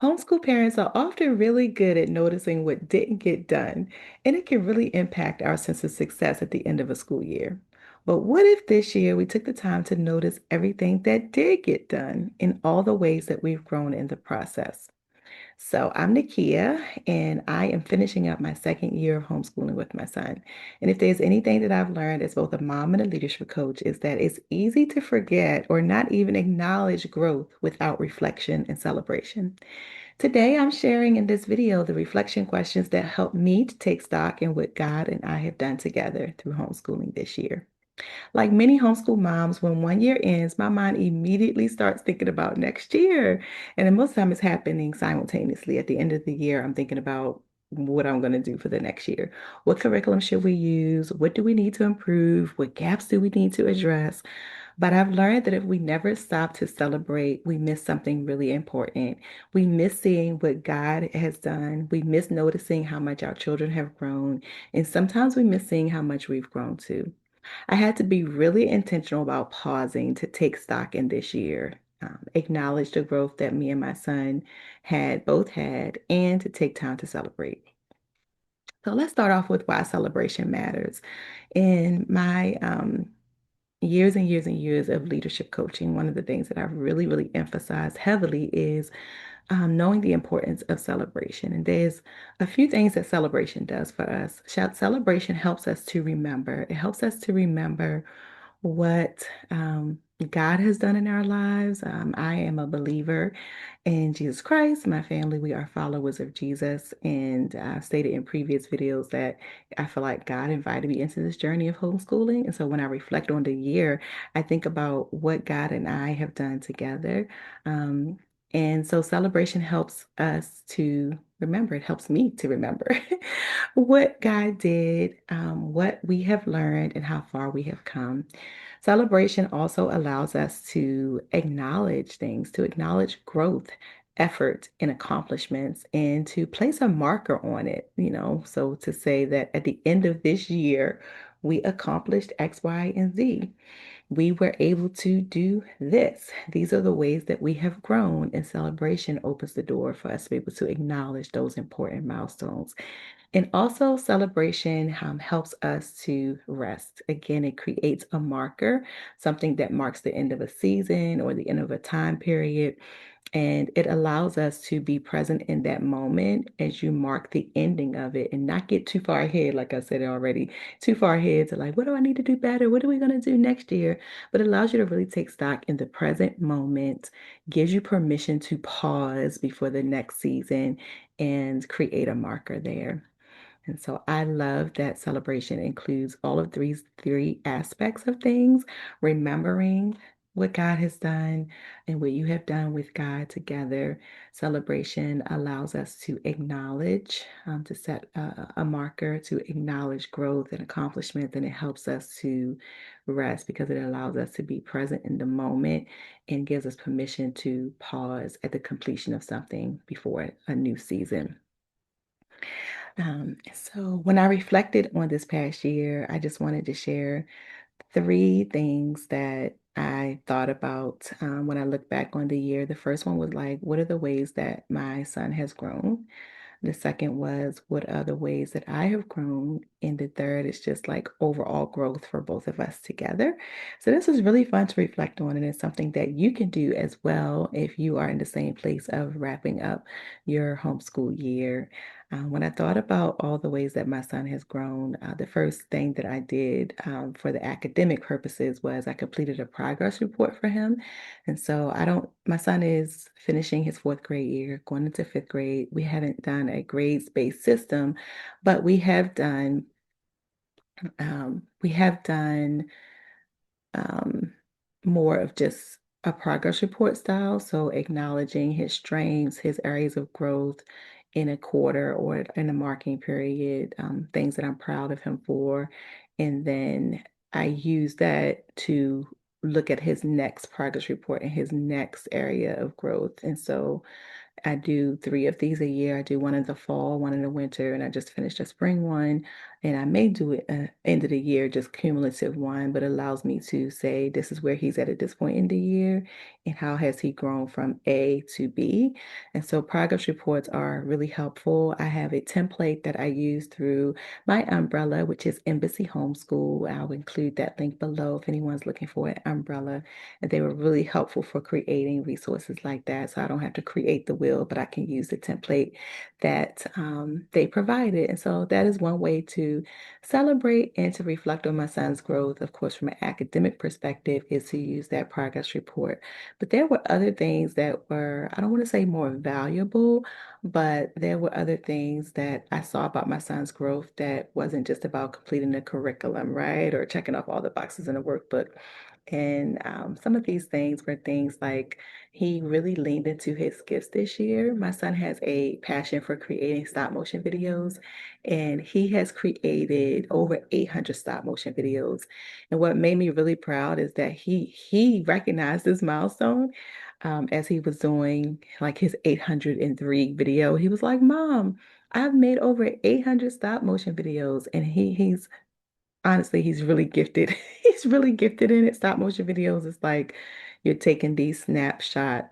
Homeschool parents are often really good at noticing what didn't get done, and it can really impact our sense of success at the end of a school year. But what if this year we took the time to notice everything that did get done and all the ways that we've grown in the process? So I'm NaKhia, and I am finishing up my second year of homeschooling with my son. And if there's anything that I've learned as both a mom and a leadership coach, is that it's easy to forget or not even acknowledge growth without reflection and celebration. Today, I'm sharing in this video the reflection questions that help me to take stock in what God and I have done together through homeschooling this year. Like many homeschool moms, when one year ends, my mind immediately starts thinking about next year. And then most of the time it's happening simultaneously. At the end of the year, I'm thinking about what I'm going to do for the next year. What curriculum should we use? What do we need to improve? What gaps do we need to address? But I've learned that if we never stop to celebrate, we miss something really important. We miss seeing what God has done. We miss noticing how much our children have grown. And sometimes we miss seeing how much we've grown too. I had to be really intentional about pausing to take stock in this year, acknowledge the growth that me and my son had both had, and to take time to celebrate. So let's start off with why celebration matters. In my years and years and years of leadership coaching, one of the things that I've really emphasized heavily is knowing the importance of celebration. And there's a few things that celebration does for us. Celebration helps us to remember. It helps us to remember what God has done in our lives. I am a believer in Jesus Christ. My family, we are followers of Jesus. And I've stated in previous videos that I feel like God invited me into this journey of homeschooling. And so when I reflect on the year, I think about what God and I have done together. Um, and so celebration helps us to remember. It helps me to remember what God did, what we have learned, and how far we have come. Celebration also allows us to acknowledge things, to acknowledge growth, effort, and accomplishments, and to place a marker on it, So to say that at the end of this year, we accomplished X, Y, and Z. We were able to do this. These are the ways that we have grown, and celebration opens the door for us to be able to acknowledge those important milestones. And also, celebration helps us to rest. Again, it creates a marker, something that marks the end of a season or the end of a time period. And it allows us to be present in that moment as you mark the ending of it and not get too far ahead, like I said already, too far ahead to like, what do I need to do better? What are we going to do next year? But it allows you to really take stock in the present moment, gives you permission to pause before the next season and create a marker there. And so I love that celebration includes all of these three aspects of things, remembering what God has done and what you have done with God together. Celebration allows us to acknowledge, to set a marker, to acknowledge growth and accomplishments, and it helps us to rest because it allows us to be present in the moment and gives us permission to pause at the completion of something before a new season. So when I reflected on this past year, I just wanted to share three things that I thought about when I look back on the year. The first one was like, what are the ways that my son has grown? The second was, what are the ways that I have grown? And the third is just like overall growth for both of us together. So this is really fun to reflect on, and it's something that you can do as well if you are in the same place of wrapping up your homeschool year. When I thought about all the ways that my son has grown, the first thing that I did for the academic purposes was I completed a progress report for him. And so my son is finishing his fourth grade year, going into fifth grade. We haven't done a grades-based system, but we have done um, more of just a progress report style. So acknowledging his strengths, his areas of growth in a quarter or in a marking period, things that I'm proud of him for. And then I use that to look at his next progress report and his next area of growth. And so I do three of these a year. I do one in the fall, one in the winter, and I just finished a spring one. And I may do it end of the year, just cumulative one, but allows me to say this is where he's at this point in the year and how has he grown from A to B. And so progress reports are really helpful. I have a template that I use through my umbrella, which is Embassy Homeschool. I'll include that link below if anyone's looking for an umbrella. And they were really helpful for creating resources like that. So I don't have to create the wheel, but I can use the template that they provided. And so that is one way to celebrate and to reflect on my son's growth. Of course, from an academic perspective, is to use that progress report. But there were other things that were, I don't want to say more valuable, but there were other things that I saw about my son's growth that wasn't just about completing the curriculum, right? Or checking off all the boxes in the workbook. And some of these things were things like he really leaned into his gifts this year. My son has a passion for creating stop motion videos, and he has created over 800 stop motion videos. And what made me really proud is that he recognized this milestone as he was doing like his 803 video. He was like, "Mom, I've made over 800 stop motion videos," and he's honestly, he's really gifted. He's really gifted in it. Stop motion videos is like you're taking these snapshot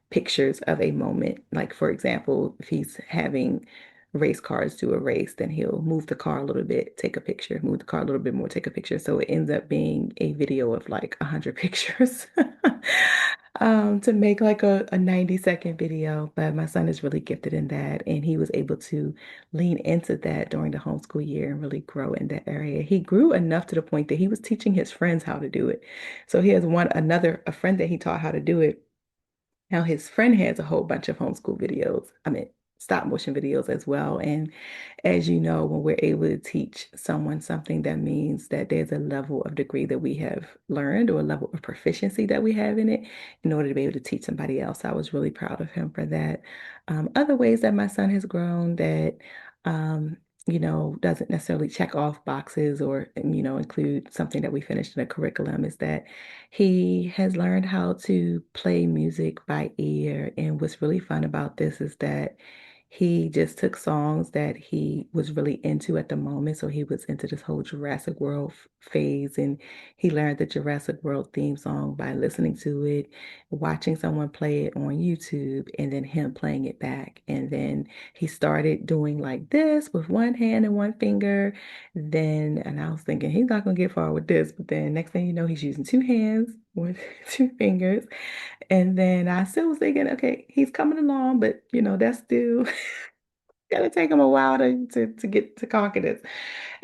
pictures of a moment. Like, for example, if he's having race cars do a race, then he'll move the car a little bit, take a picture, move the car a little bit more, take a picture. So it ends up being a video of like 100 pictures to make like a 90-second video. But my son is really gifted in that, and he was able to lean into that during the homeschool year and really grow in that area. He grew enough to the point that he was teaching his friends how to do it. So he has a friend that he taught how to do it. Now his friend has a whole bunch of homeschool videos. I mean, stop motion videos as well. And as you know, when we're able to teach someone something, that means that there's a level of degree that we have learned or a level of proficiency that we have in it in order to be able to teach somebody else. I was really proud of him for that. Other ways that my son has grown that doesn't necessarily check off boxes or, include something that we finished in a curriculum is that he has learned how to play music by ear. And what's really fun about this is that he just took songs that he was really into at the moment. So he was into this whole Jurassic World phase, and he learned the Jurassic World theme song by listening to it, watching someone play it on YouTube, and then him playing it back. And then he started doing like this with one hand and one finger. And I was thinking, he's not going to get far with this. But then next thing you know, he's using two hands with two fingers. And then I still was thinking, okay, he's coming along, but that's still gonna take him a while to get to conquer this.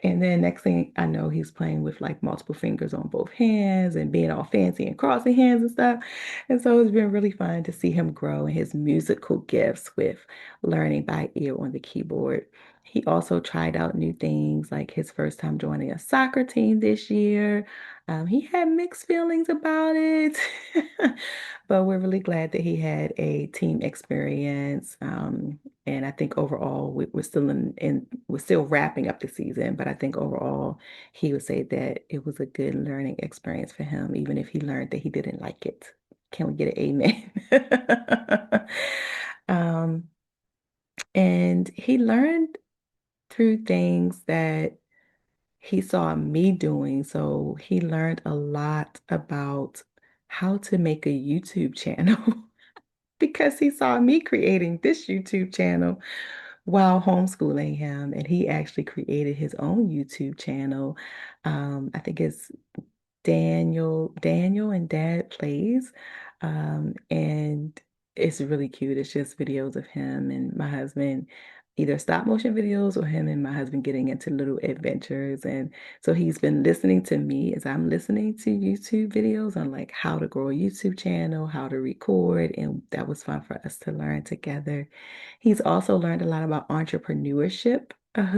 And then next thing I know, he's playing with like multiple fingers on both hands and being all fancy and crossing hands and stuff. And so it's been really fun to see him grow in his musical gifts with learning by ear on the keyboard. He also tried out new things, like his first time joining a soccer team this year. He had mixed feelings about it, but we're really glad that he had a team experience. And I think overall, we're still we're still wrapping up the season, but I think overall, he would say that it was a good learning experience for him, even if he learned that he didn't like it. Can we get an amen? Um, and he learned through things that he saw me doing. So he learned a lot about how to make a YouTube channel because he saw me creating this YouTube channel while homeschooling him. And he actually created his own YouTube channel. I think it's Daniel and Dad Plays. And it's really cute. It's just videos of him and my husband, either stop motion videos or him and my husband getting into little adventures. And so he's been listening to me as I'm listening to YouTube videos on like how to grow a YouTube channel, how to record. And that was fun for us to learn together. He's also learned a lot about entrepreneurship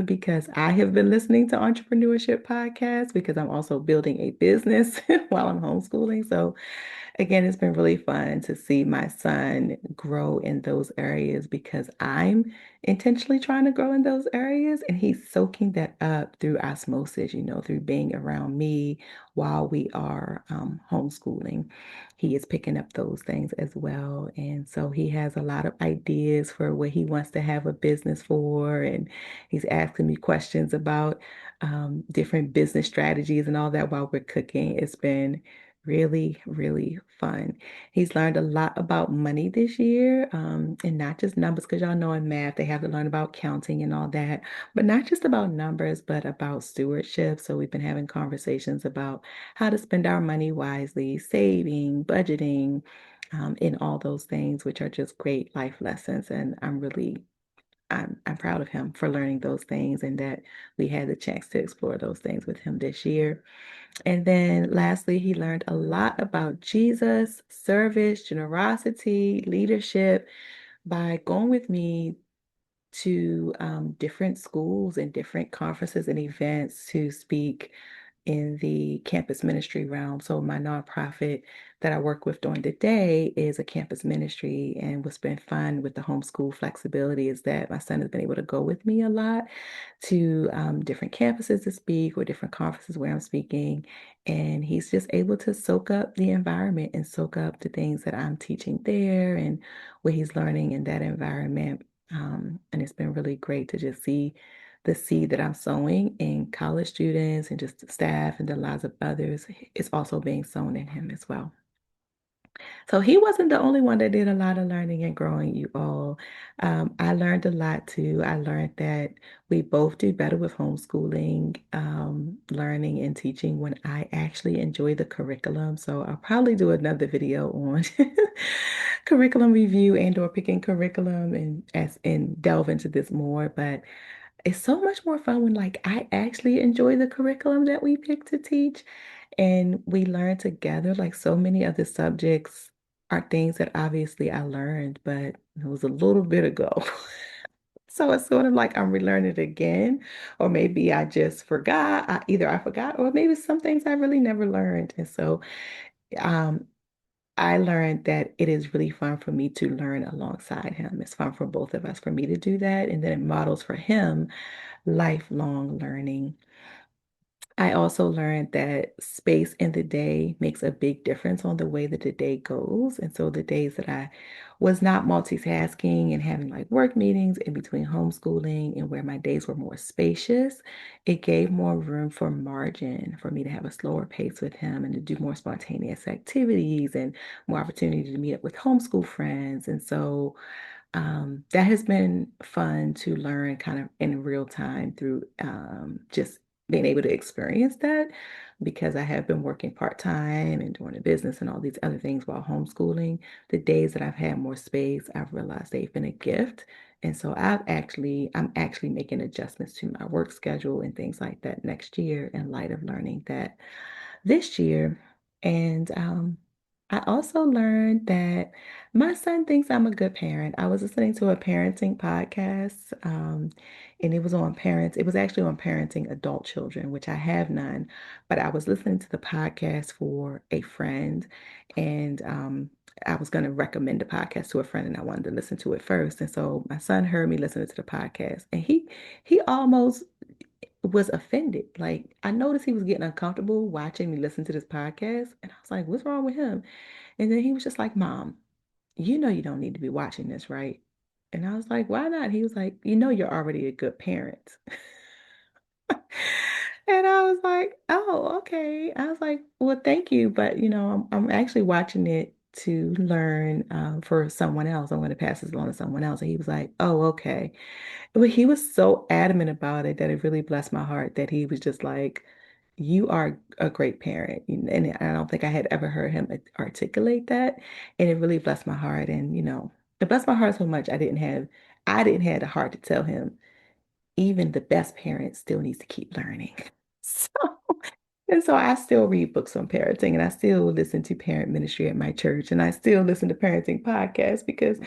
because I have been listening to entrepreneurship podcasts because I'm also building a business while I'm homeschooling. So again, it's been really fun to see my son grow in those areas because I'm intentionally trying to grow in those areas and he's soaking that up through osmosis, through being around me, while we are homeschooling. He is picking up those things as well. And so he has a lot of ideas for what he wants to have a business for. And he's asking me questions about different business strategies and all that while we're cooking. It's been really, really fun. He's learned a lot about money this year, and not just numbers, because y'all know in math they have to learn about counting and all that, but not just about numbers, but about stewardship. So we've been having conversations about how to spend our money wisely, saving, budgeting, and all those things, which are just great life lessons. And I'm proud of him for learning those things and that we had the chance to explore those things with him this year. And then lastly, he learned a lot about Jesus, service, generosity, leadership by going with me to different schools and different conferences and events to speak in the campus ministry realm. So my nonprofit that I work with during the day is a campus ministry. And what's been fun with the homeschool flexibility is that my son has been able to go with me a lot to different campuses to speak or different conferences where I'm speaking. And he's just able to soak up the environment and soak up the things that I'm teaching there and what he's learning in that environment. And it's been really great to just see the seed that I'm sowing in college students and just the staff and the lives of others is also being sown in him as well. So he wasn't the only one that did a lot of learning and growing, you all. I learned a lot too. I learned that we both do better with homeschooling, learning and teaching when I actually enjoy the curriculum. So I'll probably do another video on curriculum review and or picking curriculum and delve into this more. But it's so much more fun when like I actually enjoy the curriculum that we pick to teach and we learn together. Like so many of the subjects are things that obviously I learned, but it was a little bit ago. So it's sort of like I'm relearning it again, or maybe I just forgot. Either I forgot, or maybe some things I really never learned. And so um, I learned that it is really fun for me to learn alongside him. It's fun for both of us for me to do that. And then it models for him lifelong learning. I also learned that space in the day makes a big difference on the way that the day goes. And so the days that I was not multitasking and having like work meetings in between homeschooling and where my days were more spacious, it gave more room for margin for me to have a slower pace with him and to do more spontaneous activities and more opportunity to meet up with homeschool friends. And so that has been fun to learn kind of in real time through just being able to experience that because I have been working part-time and doing a business and all these other things while homeschooling. The days that I've had more space, I've realized they've been a gift. And so I'm actually making adjustments to my work schedule and things like that next year in light of learning that this year. And I also learned that my son thinks I'm a good parent. I was listening to a parenting podcast, and it was on parents. It was actually on parenting adult children, which I have none. But I was listening to the podcast for a friend, and I was going to recommend the podcast to a friend, and I wanted to listen to it first. And so my son heard me listening to the podcast, and he almost was offended. Like I noticed he was getting uncomfortable watching me listen to this podcast. And I was like, what's wrong with him? And then he was just like, Mom, you know you don't need to be watching this, right? And I was like, why not? He was like, you know you're already a good parent. And I was like, oh, okay. I was like, well, thank you. But I'm actually watching it to learn for someone else. I'm going to pass this along to someone else. And he was like, oh, okay. But he was so adamant about it that it really blessed my heart that he was just like, you are a great parent. And I don't think I had ever heard him articulate that. And it really blessed my heart. And, it blessed my heart so much I didn't have the heart to tell him, even the best parent still needs to keep learning. So and so I still read books on parenting and I still listen to parent ministry at my church and I still listen to parenting podcasts because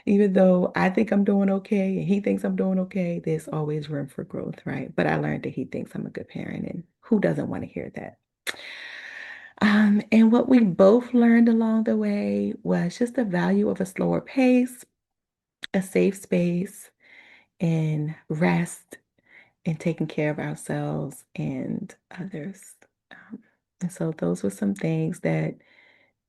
even though I think I'm doing okay and he thinks I'm doing okay, there's always room for growth, right? But I learned that he thinks I'm a good parent and who doesn't want to hear that? And what we both learned along the way was just the value of a slower pace, a safe space, and rest and taking care of ourselves and others. Um, And so those were some things that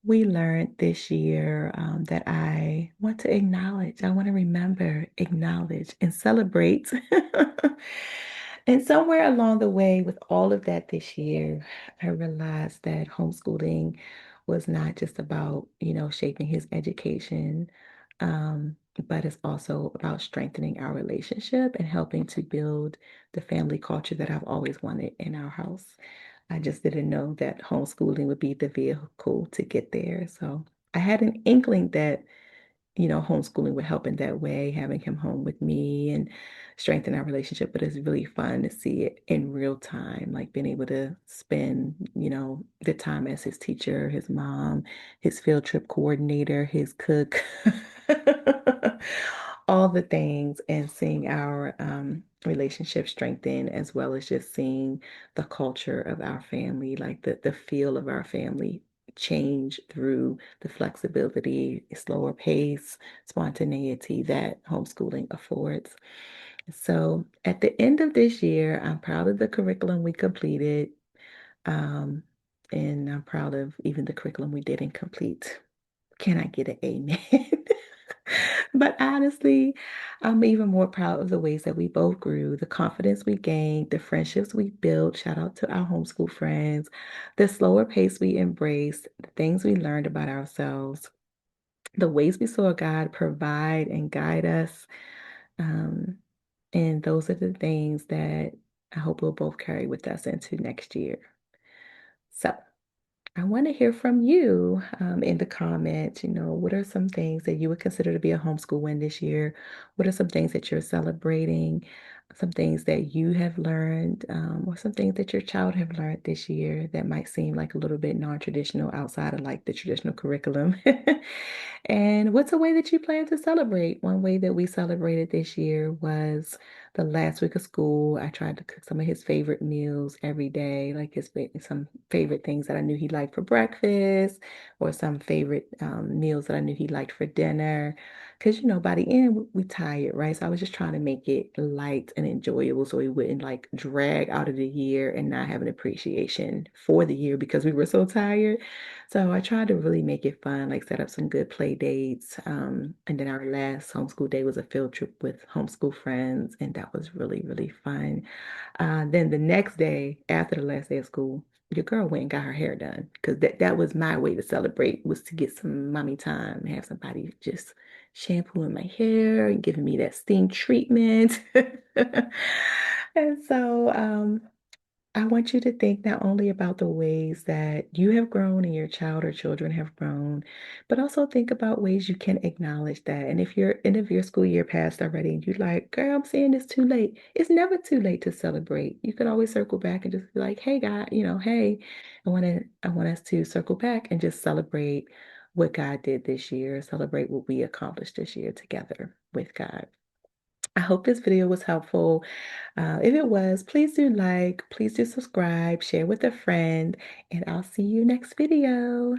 we learned this year that I want to acknowledge. I want to remember, acknowledge, and celebrate. And somewhere along the way, with all of that this year, I realized that homeschooling was not just about, shaping his education, but it's also about strengthening our relationship and helping to build the family culture that I've always wanted in our house. I just didn't know that homeschooling would be the vehicle to get there. So I had an inkling that, homeschooling would help in that way, having him home with me and strengthen our relationship. But it's really fun to see it in real time, like being able to spend, the time as his teacher, his mom, his field trip coordinator, his cook, all the things, and seeing our relationship strengthen, as well as just seeing the culture of our family, like the feel of our family change through the flexibility, slower pace, spontaneity that homeschooling affords. So at the end of this year, I'm proud of the curriculum we completed. Um, and I'm proud of even the curriculum we didn't complete. Can I get an amen? But honestly, I'm even more proud of the ways that we both grew, the confidence we gained, the friendships we built. Shout out to our homeschool friends, the slower pace we embraced, the things we learned about ourselves, the ways we saw God provide and guide us. Um, and those are the things that I hope we'll both carry with us into next year. So, I want to hear from you in the comments. What are some things that you would consider to be a homeschool win this year? What are some things that you're celebrating? Some things that you have learned, or some things that your child have learned this year that might seem like a little bit non-traditional outside of like the traditional curriculum. And what's a way that you plan to celebrate? One way that we celebrated this year was the last week of school. I tried to cook some of his favorite meals every day, like some favorite things that I knew he liked for breakfast, or some favorite meals that I knew he liked for dinner. Because, by the end, we tired, right? So I was just trying to make it light and enjoyable so he wouldn't like drag out of the year and not have an appreciation for the year because we were so tired. So I tried to really make it fun, like set up some good play dates. And then our last homeschool day was a field trip with homeschool friends, and that was really, really fun. Then the next day, after the last day of school, your girl went and got her hair done because that was my way to celebrate, was to get some mommy time, have somebody just shampooing my hair and giving me that steam treatment. And so I want you to think not only about the ways that you have grown and your child or children have grown, but also think about ways you can acknowledge that. And if your end of your school year passed already and you're like, girl, I'm saying it's too late. It's never too late to celebrate. You could always circle back and just be like, hey, God, hey, I want us to circle back and just celebrate what God did this year, celebrate what we accomplished this year together with God. I hope this video was helpful. If it was, please do like, please do subscribe, share with a friend, and I'll see you next video.